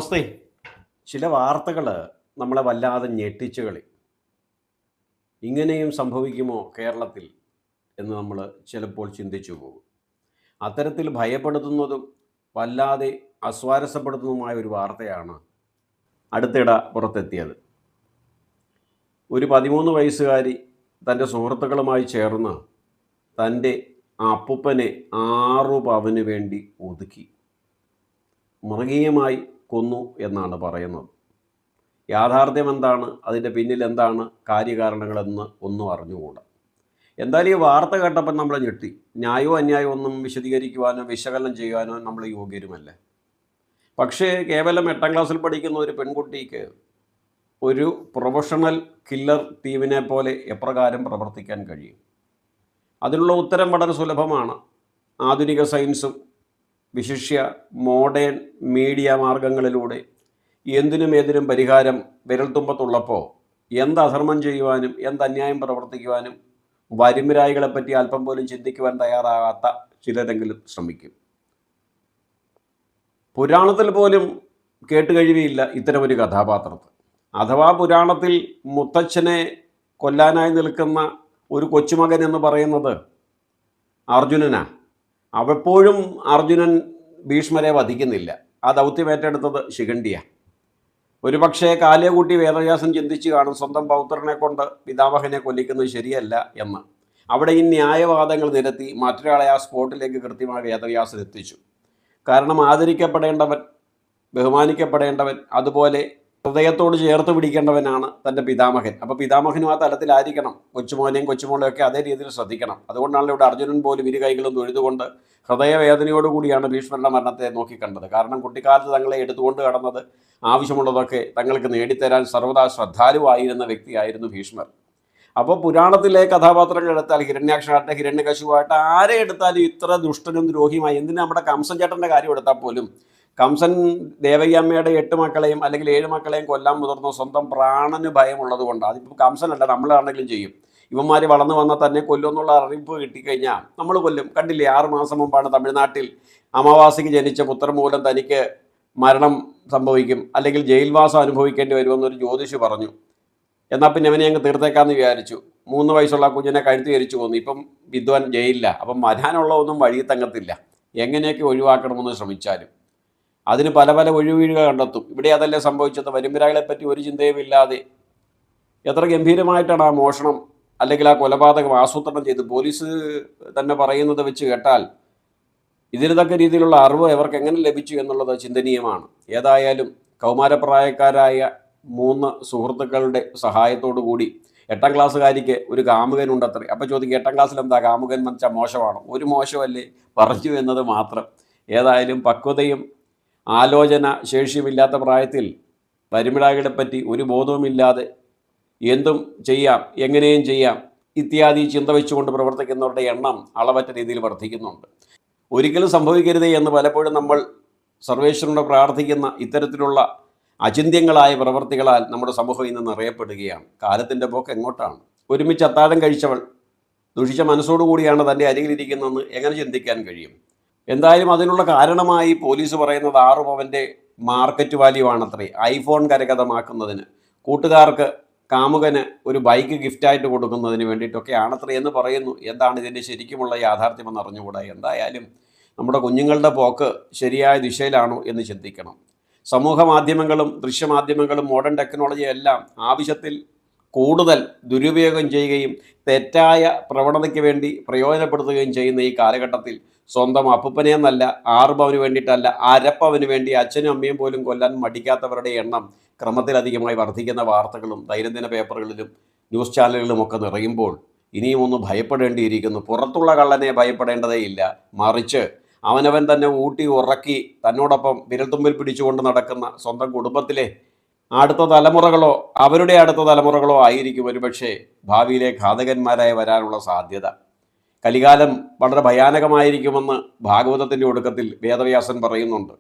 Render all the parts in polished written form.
നമസ്തേ. ചില വാർത്തകൾ നമ്മളെ വല്ലാതെ ഞെട്ടിച്ചു കളി. ഇങ്ങനെയും സംഭവിക്കുമോ കേരളത്തിൽ എന്ന് നമ്മൾ ചിലപ്പോൾ ചിന്തിച്ചു പോകും. അത്തരത്തിൽ ഭയപ്പെടുത്തുന്നതും വല്ലാതെ അസ്വാരസ്യപ്പെടുത്തുന്നതുമായ ഒരു വാർത്തയാണ് അടുത്തിടെ പുറത്തെത്തിയത്. ഒരു 13 വയസ്സുകാരി തൻ്റെ സുഹൃത്തുക്കളുമായി ചേർന്ന് തൻ്റെ അപ്പൂപ്പനെ 6 പവന് വേണ്ടി ഒതുക്കി മൃഗീയമായി കൊന്നു എന്നാണ് പറയുന്നത്. യാഥാർത്ഥ്യം എന്താണ്, അതിൻ്റെ പിന്നിൽ എന്താണ് കാര്യകാരണങ്ങളെന്ന് ഒന്നും അറിഞ്ഞുകൂടാ. എന്തായാലും ഈ വാർത്ത കേട്ടപ്പോൾ നമ്മൾ ഞെട്ടി. ന്യായവും അന്യായവും ഒന്നും വിശദീകരിക്കുവാനോ വിശകലനം ചെയ്യുവാനോ നമ്മൾ യോഗ്യരുമല്ല. പക്ഷേ കേവലം 8ാം ക്ലാസ്സിൽ പഠിക്കുന്ന ഒരു പെൺകുട്ടിക്ക് ഒരു പ്രൊഫഷണൽ കില്ലർ ടീമിനെ പോലെ എപ്രകാരം പ്രവർത്തിക്കാൻ കഴിയും? അതിനുള്ള ഉത്തരം വളരെ സുലഭമാണ്. ആധുനിക സയൻസും വിശിഷ്യ മോഡേൺ മീഡിയ മാർഗങ്ങളിലൂടെ എന്തിനും ഏതിനും പരിഹാരം വിരൽത്തുമ്പത്തുള്ളപ്പോൾ എന്ത് അധർമ്മം ചെയ്യുവാനും എന്ത് അന്യായം പ്രവർത്തിക്കുവാനും വരുംരായികളെപ്പറ്റി അല്പം പോലും ചിന്തിക്കുവാൻ തയ്യാറാകാത്ത ചിലരെങ്കിലും ശ്രമിക്കും. പുരാണത്തിൽ പോലും കേട്ടുകഴിവിയില്ല ഇത്തരമൊരു കഥാപാത്രത്തെ. അഥവാ പുരാണത്തിൽ മുത്തച്ഛനെ കൊല്ലാനായി നിൽക്കുന്ന ഒരു കൊച്ചുമകൻ എന്ന് പറയുന്നത് അർജുനനാണ്. അവപ്പോഴും അർജുനൻ ഭീഷ്മരെ വധിക്കുന്നില്ല. ആ ദൗത്യം ഏറ്റെടുത്തത് ശിഖണ്ഡിയാണ്. ഒരുപക്ഷെ കാലേകൂട്ടി വേദവ്യാസൻ ചിന്തിച്ച് കാണും, സ്വന്തം പൗത്രനെ കൊണ്ട് പിതാമഹനെ കൊല്ലിക്കുന്നത് ശരിയല്ല എന്ന്. അവിടെ ഈ ന്യായവാദങ്ങൾ നിരത്തി മറ്റൊരാളെ ആ സ്പോട്ടിലേക്ക് കൃത്യമായി വേദവ്യാസൻ എത്തിച്ചു. കാരണം ആദരിക്കപ്പെടേണ്ടവൻ, ബഹുമാനിക്കപ്പെടേണ്ടവൻ, അതുപോലെ ഹൃദയത്തോട് ചേർത്ത് പിടിക്കേണ്ടവനാണ് തൻ്റെ പിതാമഹൻ. അപ്പോൾ പിതാമഹനും ആ തലത്തിലായിരിക്കണം. കൊച്ചുമോനെയും കൊച്ചുമോളെയൊക്കെ അതേ രീതിയിൽ ശ്രദ്ധിക്കണം. അതുകൊണ്ടാണല്ലോ ഇവിടെ അർജുനൻ പോലും ഇരു കൈകളും തൊഴുതുകൊണ്ട് ഹൃദയവേദനയോടുകൂടിയാണ് ഭീഷ്മരുടെ മരണത്തെ നോക്കിക്കണ്ടത്. കാരണം കുട്ടിക്കാലത്ത് തങ്ങളെ എടുത്തുകൊണ്ട് കടന്നത് ആവശ്യമുള്ളതൊക്കെ തങ്ങൾക്ക് നേടിത്തരാൻ സർവ്വതാ ശ്രദ്ധാലുവായിരുന്ന വ്യക്തിയായിരുന്നു ഭീഷ്മർ. അപ്പോൾ പുരാണത്തിലെ കഥാപാത്രങ്ങൾ എടുത്താൽ ഹിരണ്യാക്ഷനായിട്ട്, ഹിരണ്യകശിപുവായിട്ട്, ആരെ എടുത്താലും ഇത്ര ദുഷ്ടനും ദ്രോഹിയുമായി, എന്തിനാ നമ്മുടെ കംസൻ ചേട്ടൻ്റെ കാര്യം എടുത്താൽ പോലും കംസൻ ദേവകിയമ്മയുടെ 8 മക്കളെയും അല്ലെങ്കിൽ 7 മക്കളെയും കൊല്ലാൻ മുതിർന്ന സ്വന്തം പ്രാണന് ഭയമുള്ളത് കൊണ്ട്. അതിപ്പോൾ കംസനല്ല, നമ്മളാണെങ്കിലും ചെയ്യും. ഇവന്മാർ വളർന്നു വന്നാൽ തന്നെ കൊല്ലുമെന്നുള്ള അറിയിപ്പ് കിട്ടിക്കഴിഞ്ഞാൽ നമ്മൾ കൊല്ലും. കണ്ടില്ലേ, 6 മാസം മുമ്പാണ് തമിഴ്നാട്ടിൽ അമാവാസിക്ക് ജനിച്ച പുത്രൻ മൂലം തനിക്ക് മരണം സംഭവിക്കും, അല്ലെങ്കിൽ ജയിൽവാസം അനുഭവിക്കേണ്ടി വരുമെന്നൊരു ജ്യോതിഷി പറഞ്ഞു. എന്നാൽ പിന്നെ അവനെ അങ്ങ് തീർത്തേക്കാമെന്ന് വിചാരിച്ചു. 3 വയസ്സുള്ള കുഞ്ഞിനെ കഴുത്തി കരിച്ചു കൊന്നു. ഇപ്പം വിദ്വാൻ ജയിലില്ല. അപ്പം വരാനുള്ള ഒന്നും വഴി തങ്ങത്തില്ല. എങ്ങനെയൊക്കെ ഒഴിവാക്കണമെന്ന് ശ്രമിച്ചാലും അതിന് പല പല ഒഴിവീഴുകൾ കണ്ടെത്തും. ഇവിടെ അതല്ലേ സംഭവിച്ചത്. വരുംപരാകളെപ്പറ്റി ഒരു ചിന്തയുമില്ലാതെ എത്ര ഗംഭീരമായിട്ടാണ് ആ മോഷണം അല്ലെങ്കിൽ ആ കൊലപാതകം ആസൂത്രണം ചെയ്ത് പോലീസ് തന്നെ പറയുന്നത് വെച്ച് കേട്ടാൽ ഇതിന് തക്ക രീതിയിലുള്ള അറിവ് അവർക്ക് എങ്ങനെ ലഭിച്ചു എന്നുള്ളത് ചിന്തനീയമാണ്. ഏതായാലും കൗമാരപ്രായക്കാരായ 3 സുഹൃത്തുക്കളുടെ സഹായത്തോടു കൂടി 8ാം ക്ലാസ്സുകാരിക്ക് ഒരു കാമുകനുണ്ടത്രേ. അപ്പോൾ ചോദിക്കും, 8ാം ക്ലാസ്സിൽ എന്താ കാമുകൻ വെച്ചാൽ മോശമാണോ? ഒരു മോശമല്ലേ, പറഞ്ഞു എന്നത് മാത്രം. ഏതായാലും പക്വതയും ആലോചന ശേഷിയുമില്ലാത്ത പ്രായത്തിൽ പരിമിളകളെപ്പറ്റി ഒരു ബോധവുമില്ലാതെ എന്തും ചെയ്യാം, എങ്ങനെയും ചെയ്യാം ഇത്യാദി ചിന്ത വെച്ചുകൊണ്ട് പ്രവർത്തിക്കുന്നവരുടെ എണ്ണം അളവറ്റ രീതിയിൽ വർദ്ധിക്കുന്നുണ്ട്. ഒരിക്കലും സംഭവിക്കരുതേ എന്ന് പലപ്പോഴും നമ്മൾ സർവേശ്വരനോട് പ്രാർത്ഥിക്കുന്ന ഇത്തരത്തിലുള്ള അചിന്ത്യങ്ങളായ പ്രവർത്തികളാൽ നമ്മുടെ സമൂഹം ഇന്ന് നിറയപ്പെടുകയാണ്. കാലത്തിൻ്റെ പോക്ക് എങ്ങോട്ടാണ്? ഒരുമിച്ച് അത്താഴം കഴിച്ചവൾ ദുഷിച്ച മനസ്സോടുകൂടിയാണ് തൻ്റെ അരികിലിരിക്കുന്നതെന്ന് എങ്ങനെ ചിന്തിക്കാൻ കഴിയും? എന്തായാലും അതിനുള്ള കാരണമായി പോലീസ് പറയുന്നത് 6 പവൻ്റെ മാർക്കറ്റ് വാല്യൂ ആണത്രേ. ഐഫോൺ കരഗതമാക്കുന്നതിന്, കൂട്ടുകാർക്ക് കാമുകന് ഒരു ബൈക്ക് ഗിഫ്റ്റായിട്ട് കൊടുക്കുന്നതിന് വേണ്ടിയിട്ടൊക്കെ ആണത്രേ എന്ന് പറയുന്നു. എന്താണ് ഇതിൻ്റെ ശരിക്കുമുള്ള യാഥാർത്ഥ്യമെന്ന് അറിഞ്ഞുകൂടാ. എന്തായാലും നമ്മുടെ കുഞ്ഞുങ്ങളുടെ പോക്ക് ശരിയായ ദിശയിലാണോ എന്ന് ചിന്തിക്കണം. സമൂഹ മാധ്യമങ്ങളും ദൃശ്യമാധ്യമങ്ങളും മോഡേൺ ടെക്നോളജിയും എല്ലാം ആവശ്യത്തിൽ കൂടുതൽ ദുരുപയോഗം ചെയ്യുകയും തെറ്റായ പ്രവണതയ്ക്ക് വേണ്ടി പ്രയോജനപ്പെടുത്തുകയും ചെയ്യുന്ന ഈ കാലഘട്ടത്തിൽ സ്വന്തം അപ്പൂപ്പനെയെന്നല്ല, 6 പവന് വേണ്ടിയിട്ടല്ല, 1/2 പവന് വേണ്ടി അച്ഛനും അമ്മയും പോലും കൊല്ലാൻ മടിക്കാത്തവരുടെ എണ്ണം ക്രമത്തിലധികമായി വർദ്ധിക്കുന്ന വാർത്തകളും ദൈനംദിന പേപ്പറുകളിലും ന്യൂസ് ചാനലുകളിലും ഒക്കെ നിറയുമ്പോൾ ഇനിയും ഒന്ന് ഭയപ്പെടേണ്ടിയിരിക്കുന്നു. പുറത്തുള്ള കള്ളനെ ഭയപ്പെടേണ്ടതേയില്ല, മറിച്ച് അവനവൻ തന്നെ ഊട്ടി ഉറക്കി തന്നോടൊപ്പം വിരൽത്തുമ്പിൽ പിടിച്ചുകൊണ്ട് നടക്കുന്ന സ്വന്തം കുടുംബത്തിലെ അടുത്ത തലമുറകളോ അവരുടെ അടുത്ത തലമുറകളോ ആയിരിക്കും ഒരുപക്ഷെ ഭാവിയിലെ ഘാതകന്മാരായി വരാനുള്ള സാധ്യത. കലികാലം വളരെ ഭയാനകമായിരിക്കുമെന്ന് ഭാഗവതത്തിൻ്റെ ഒടുക്കത്തിൽ വേദവ്യാസൻ പറയുന്നുണ്ട്.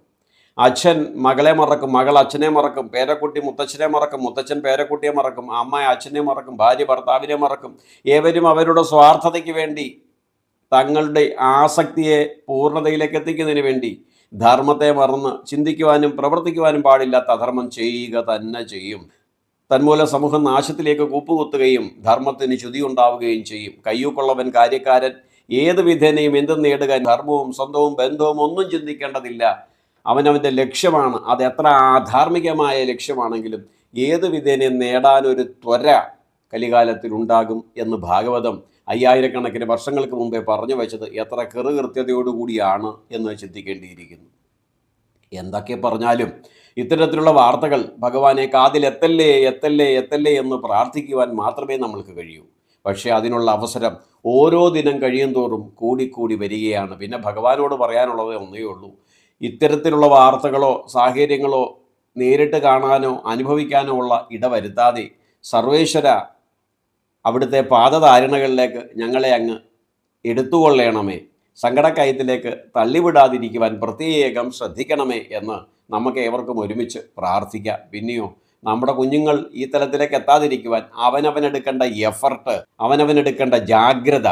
അച്ഛൻ മകളെ മറക്കും, മകൾ അച്ഛനെ മറക്കും, പേരക്കുട്ടി മുത്തച്ഛനെ മറക്കും, മുത്തച്ഛൻ പേരക്കുട്ടിയെ മറക്കും, അമ്മ അച്ഛനെ മറക്കും, ഭാര്യ ഭർത്താവിനെ മറക്കും. ഏവരും അവരുടെ സ്വാർത്ഥതയ്ക്ക് വേണ്ടി, തങ്ങളുടെ ആസക്തിയെ പൂർണ്ണതയിലേക്ക് എത്തിക്കുന്നതിന് വേണ്ടി ധർമ്മത്തെ മറന്ന് ചിന്തിക്കുവാനും പ്രവർത്തിക്കുവാനും പാടില്ലാത്ത അധർമ്മം ചെയ്യുക തന്നെ ചെയ്യും. തന്മൂലം സമൂഹം നാശത്തിലേക്ക് കൂപ്പുകുത്തുകയും ധർമ്മത്തിന് ചുതിയുണ്ടാവുകയും ചെയ്യും. കയ്യൂക്കുള്ളവൻ കാര്യക്കാരൻ. ഏത് വിധേനയും എന്തും നേടുക. ധർമ്മവും സ്വന്തവും ബന്ധവും ഒന്നും ചിന്തിക്കേണ്ടതില്ല. അവനവൻ്റെ ലക്ഷ്യമാണ്. അത് എത്ര ആധാർമികമായ ലക്ഷ്യമാണെങ്കിലും ഏത് വിധേനയും നേടാനൊരു ത്വര കലികാലത്തിലുണ്ടാകും എന്ന് ഭാഗവതം 5000 വർഷങ്ങൾക്ക് മുമ്പേ പറഞ്ഞു വെച്ചത് എത്ര കൃത്യതയോടുകൂടിയാണ് എന്ന് ചിന്തിക്കേണ്ടിയിരിക്കുന്നു. എന്തൊക്കെ പറഞ്ഞാലും ഇത്തരത്തിലുള്ള വാർത്തകൾ ഭഗവാനെ കാതിൽ എത്തല്ലേ എത്തല്ലേ എത്തല്ലേ എന്ന് പ്രാർത്ഥിക്കുവാൻ മാത്രമേ നമ്മൾക്ക് കഴിയൂ. പക്ഷേ അതിനുള്ള അവസരം ഓരോ ദിനം കഴിയും തോറും കൂടിക്കൂടി വരികയാണ്. പിന്നെ ഭഗവാനോട് പറയാനുള്ളത് ഒന്നേ ഉള്ളൂ, ഇത്തരത്തിലുള്ള വാർത്തകളോ സാഹചര്യങ്ങളോ നേരിട്ട് കാണാനോ അനുഭവിക്കാനോ ഉള്ള ഇടവരുത്താതെ സർവേശ്വര അവിടുത്തെ പാദധാരണകളിലേക്ക് ഞങ്ങളെ അങ്ങ് എടുത്തുകൊള്ളണമേ, സങ്കടക്കയത്തിലേക്ക് തള്ളിവിടാതിരിക്കുവാൻ പ്രത്യേകം ശ്രദ്ധിക്കണമേ എന്ന് നമുക്ക് ഏവർക്കും ഒരുമിച്ച് പ്രാർത്ഥിക്കാം. പിന്നെയോ നമ്മുടെ കുഞ്ഞുങ്ങൾ ഈ തലത്തിലേക്ക് എത്താതിരിക്കുവാൻ അവനവനെടുക്കേണ്ട എഫർട്ട്, അവനവനെടുക്കേണ്ട ജാഗ്രത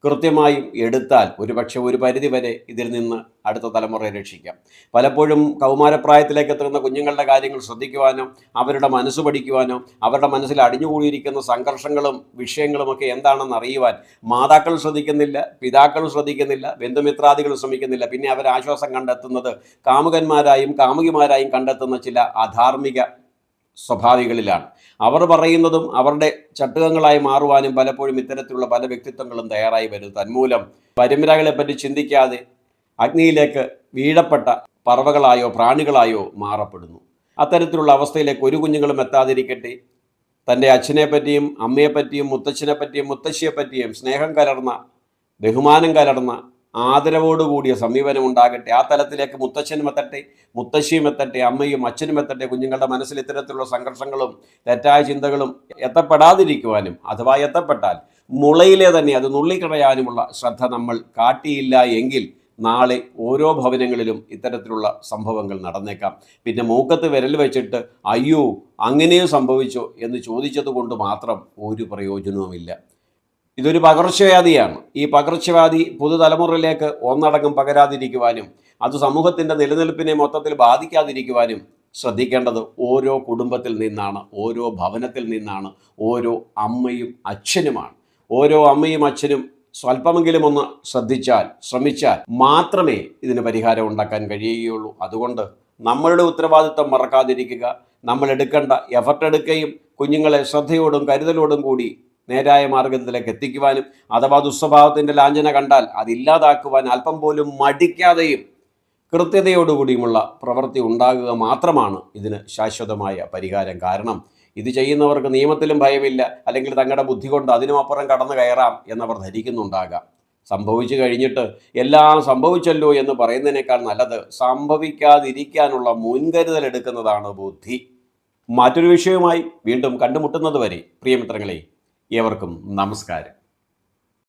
കൃത്യമായും എടുത്താൽ ഒരുപക്ഷെ ഒരു പരിധിവരെ ഇതിൽ നിന്ന് അടുത്ത തലമുറയെ രക്ഷിക്കാം. പലപ്പോഴും കൗമാരപ്രായത്തിലേക്ക് എത്തുന്ന കുഞ്ഞുങ്ങളുടെ കാര്യങ്ങൾ ശ്രദ്ധിക്കുവാനോ അവരുടെ മനസ്സ് പഠിക്കുവാനോ അവരുടെ മനസ്സിൽ അടിഞ്ഞുകൂടിയിരിക്കുന്ന സംഘർഷങ്ങളും വിഷയങ്ങളുമൊക്കെ എന്താണെന്ന് അറിയുവാൻ മാതാക്കൾ ശ്രദ്ധിക്കുന്നില്ല, പിതാക്കൾ ശ്രദ്ധിക്കുന്നില്ല, ബന്ധുമിത്രാദികൾ ശ്രമിക്കുന്നില്ല. പിന്നെ അവർ ആശ്വാസം കണ്ടെത്തുന്നത് കാമുകന്മാരായും കാമുകിമാരായും കണ്ടെത്തുന്ന ചില അധാർമിക സ്വഭാവികളിലാണ്. അവർ പറയുന്നതും അവരുടെ ചട്ടുകങ്ങളായി മാറുവാനും പലപ്പോഴും ഇത്തരത്തിലുള്ള പല വ്യക്തിത്വങ്ങളും തയ്യാറായി വരുന്നു. തന്മൂലം പരമ്പരകളെപ്പറ്റി ചിന്തിക്കാതെ അഗ്നിയിലേക്ക് വീഴപ്പെട്ട പറവകളായോ പ്രാണികളായോ മാറപ്പെടുന്നു. അത്തരത്തിലുള്ള അവസ്ഥയിലേക്ക് ഒരു കുഞ്ഞുങ്ങളും എത്താതിരിക്കട്ടെ. തൻ്റെ അച്ഛനെപ്പറ്റിയും അമ്മയെപ്പറ്റിയും മുത്തച്ഛനെപ്പറ്റിയും മുത്തശ്ശിയെപ്പറ്റിയും സ്നേഹം കലർന്ന, ബഹുമാനം കലർന്ന, ആദരവോടുകൂടിയ സമീപനം ഉണ്ടാകട്ടെ. ആ തലത്തിലേക്ക് മുത്തച്ഛനും എത്തട്ടെ, മുത്തശ്ശിയും എത്തട്ടെ, അമ്മയും അച്ഛനും എത്തട്ടെ. കുഞ്ഞുങ്ങളുടെ മനസ്സിൽ ഇത്തരത്തിലുള്ള സംഘർഷങ്ങളും തെറ്റായ ചിന്തകളും എത്തപ്പെടാതിരിക്കുവാനും അഥവാ എത്തപ്പെട്ടാൽ മുളയിലെ തന്നെ അത് നുള്ളിക്കളയാനുമുള്ള ശ്രദ്ധ നമ്മൾ കാട്ടിയില്ല എങ്കിൽ നാളെ ഓരോ ഭവനങ്ങളിലും ഇത്തരത്തിലുള്ള സംഭവങ്ങൾ നടന്നേക്കാം. പിന്നെ മൂക്കത്ത് വിരൽ വെച്ചിട്ട് അയ്യോ അങ്ങനെയും സംഭവിച്ചോ എന്ന് ചോദിച്ചത് കൊണ്ട് മാത്രം ഒരു പ്രയോജനവുമില്ല. ഇതൊരു പകർച്ചവ്യാധിയാണ്. ഈ പകർച്ചവ്യാധി പുതുതലമുറയിലേക്ക് ഒന്നടങ്കം പകരാതിരിക്കുവാനും അത് സമൂഹത്തിൻ്റെ നിലനിൽപ്പിനെ മൊത്തത്തിൽ ബാധിക്കാതിരിക്കുവാനും ശ്രദ്ധിക്കേണ്ടത് ഓരോ കുടുംബത്തിൽ നിന്നാണ്, ഓരോ ഭവനത്തിൽ നിന്നാണ്, ഓരോ അമ്മയും അച്ഛനുമാണ്. ഓരോ അമ്മയും അച്ഛനും സ്വല്പമെങ്കിലും ഒന്ന് ശ്രമിച്ചാൽ മാത്രമേ ഇതിന് പരിഹാരം ഉണ്ടാക്കാൻ കഴിയുകയുള്ളൂ. അതുകൊണ്ട് നമ്മളുടെ ഉത്തരവാദിത്വം മറക്കാതിരിക്കുക. നമ്മൾ എടുക്കേണ്ട എഫർട്ട് എടുക്കുകയും കുഞ്ഞുങ്ങളെ ശ്രദ്ധയോടും കരുതലോടും കൂടി നേരായ മാർഗത്തിലേക്ക് എത്തിക്കുവാനും അഥവാ ദുസ്വഭാവത്തിൻ്റെ ലാഞ്ചന കണ്ടാൽ അതില്ലാതാക്കുവാൻ അല്പം പോലും മടിക്കാതെയും കൃത്യതയോടുകൂടിയുമുള്ള പ്രവൃത്തി ഉണ്ടാകുക മാത്രമാണ് ഇതിന് ശാശ്വതമായ പരിഹാരം. കാരണം ഇത് ചെയ്യുന്നവർക്ക് നിയമത്തിലും ഭയമില്ല, അല്ലെങ്കിൽ തങ്ങളുടെ ബുദ്ധി കൊണ്ട് അതിനുമപ്പുറം കടന്നു കയറാം എന്നവർ ധരിക്കുന്നുണ്ടാകാം. സംഭവിച്ചു കഴിഞ്ഞിട്ട് എല്ലാം സംഭവിച്ചല്ലോ എന്ന് പറയുന്നതിനേക്കാൾ നല്ലത് സംഭവിക്കാതിരിക്കാനുള്ള മുൻകരുതൽ എടുക്കുന്നതാണ് ബുദ്ധി. മറ്റൊരു വിഷയവുമായി വീണ്ടും കണ്ടുമുട്ടുന്നത് വരെ പ്രിയമിത്രങ്ങളെ ഏവർക്കും നമസ്കാരം.